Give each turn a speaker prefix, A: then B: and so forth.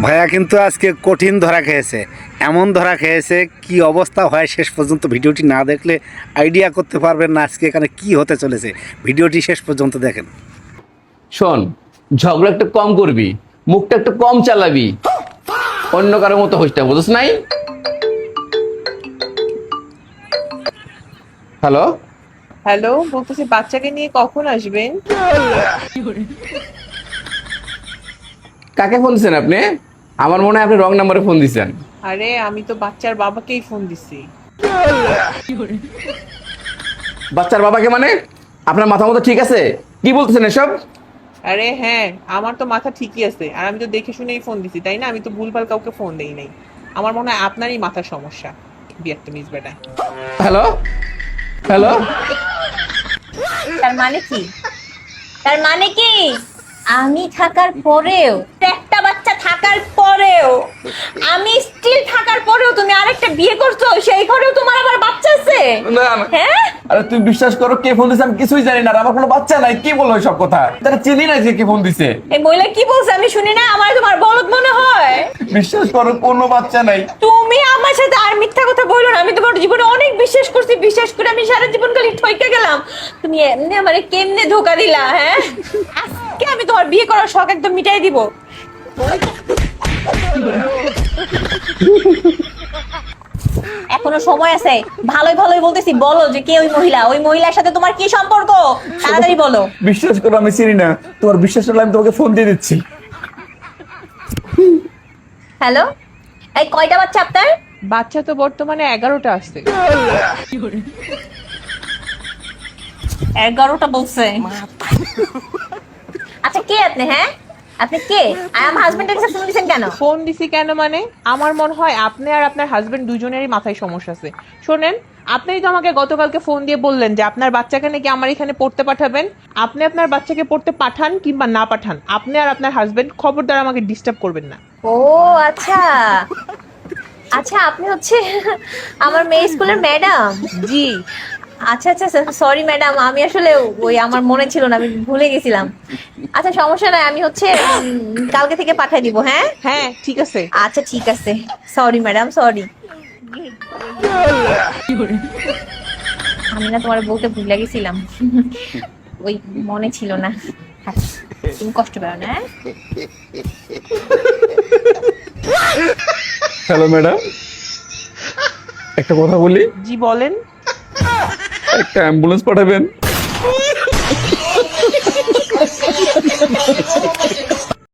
A: ভাইয়া কিন্তু আজকে কঠিন ধরা খেয়েছে, এমন ধরা খেয়েছে কি অবস্থা হয় শেষ পর্যন্ত ভিডিওটি না দেখলে আইডিয়া করতে পারবেন না আজকে এখানে কি হতে চলেছে। ভিডিওটি শেষ পর্যন্ত দেখেন।
B: শোন, ঝগড়া একটু কম করবি, মুখটা একটু কম চালাবি, অন্য কারোর মতো হইস না, বুঝছ নাই? হ্যালো
C: হ্যালো, বলতেছি বাচ্চাকে নিয়ে কখন আসবেন?
B: কাকে ফোন দিচ্ছেন আপনি? আমার মনে হয় আপনি রং নাম্বারে ফোন দিচ্ছেন।
C: আরে আমি তো বাচ্চার বাবাকেই ফোন দিছি।
B: বাচ্চার বাবাকে মানে? আপনার মাথা মতো ঠিক আছে? কি বলতেছেন এসব?
C: আরে হ্যাঁ, আমার তো মাথা ঠিকই আছে, আর আমি তো দেখে শুনেই ফোন দিছি, তাই না? আমি তো ভুলভাল কাউকে ফোন দেই নাই। আমার মনে হয় আপনারই মাথার সমস্যা। বিয়ারটা মিস বেটা।
B: হ্যালো হ্যালো,
D: তার মানে কি? তার মানে কি আমি থাকার পরেও, একটা বাচ্চা থাকার পরেও, আমি স্টিল থাকার পরেও তুমি আরেকটা বিয়ে করছো, সেই ঘরেও তোমার আবার বাচ্চা আছে?
B: না না।
D: হ্যাঁ,
B: আরে তুই বিশ্বাস করো, কে ফোন দিছে আমি কিছুই জানি না, আর আমার কোনো বাচ্চা নাই। কি বলো সব কথা? তারা চিনি না যে কে ফোন দিছে।
D: এই মহিলা কি বলছে আমি শুনি না? আমার তোমার বলদ মনে হয়?
B: বিশ্বাস করো, কোনো বাচ্চা নাই।
D: তুমি আমার সাথে আর মিথ্যা কথা বললো না। আমি তোমার জীবনে অনেক বিশ্বাস করছি, বিশ্বাস করে আমি সারা জীবন খালি ঠইকে গেলাম। তুমি এমনি আমারে কেমনে ধোকা দিলা? হ্যাঁ, আজকে আমি তোমার বিয়ে করার শখ একদম মিটাই দিব। এখনো সময় আছে, ভালোই ভালোই বলতেছি, বলো যে কে ওই মহিলা? ওই মহিলার সাথে তোমার কি সম্পর্ক? তাড়াতাড়ি বলো।
B: বিশ্বাস করো, আমি চিনি না। তোমার বিশ্বাস হলে আমি তোমাকে ফোন দিয়ে দিচ্ছি।
D: হ্যালো, এই কয়টা বাচ্চা আপনার?
C: বাচ্চা তো বর্তমানে 11টা আছে।
D: 11টা বলছে? আচ্ছা কে আপনি? হ্যাঁ, আপনি কে? আর আমার হাজবেন্ডের কাছে ফোন দিয়েছেন কেন?
C: ফোন দিছি কেন মানে? আমার মনে হয় আপনি আর আপনার হাজবেন্ড দুজনেরই মাথায় সমস্যা আছে। শোনেন, আপনিই তো আমাকে গতকালকে ফোন দিয়ে বললেন যে আপনার বাচ্চাকে নাকি আমার এখানে পড়তে পাঠাবেন। আপনি আপনার বাচ্চাকে পড়তে পাঠান কিংবা না পাঠান, আপনি আর আপনার হাজবেন্ড খবরদার আমাকে ডিস্টার্ব করবেন না।
D: ও আচ্ছা আচ্ছা, আপনি হচ্ছে আমার মেয়ে স্কুলের ম্যাডাম?
C: জি।
D: আচ্ছা আচ্ছা, সরি ম্যাডাম, আমি আসলে ওই আমার মনে ছিল না, আমি ভুলে গেছিলাম। আচ্ছা সমস্যা নাই, আমি হচ্ছে কালকে থেকে পাঠিয়ে দিব। হ্যাঁ
C: হ্যাঁ ঠিক আছে।
D: আচ্ছা ঠিক আছে, সরি ম্যাডাম, সরি। আমি না তোমার বলতে ভুলে গেছিলাম, ওই মনে ছিল না। আচ্ছা, তুমি কষ্ট পাও না। হ্যাঁ?
B: হ্যালো ম্যাডাম, একটা কথা বলি।
C: জি বলেন।
B: একটা অ্যাম্বুলেন্স পাঠাবেন।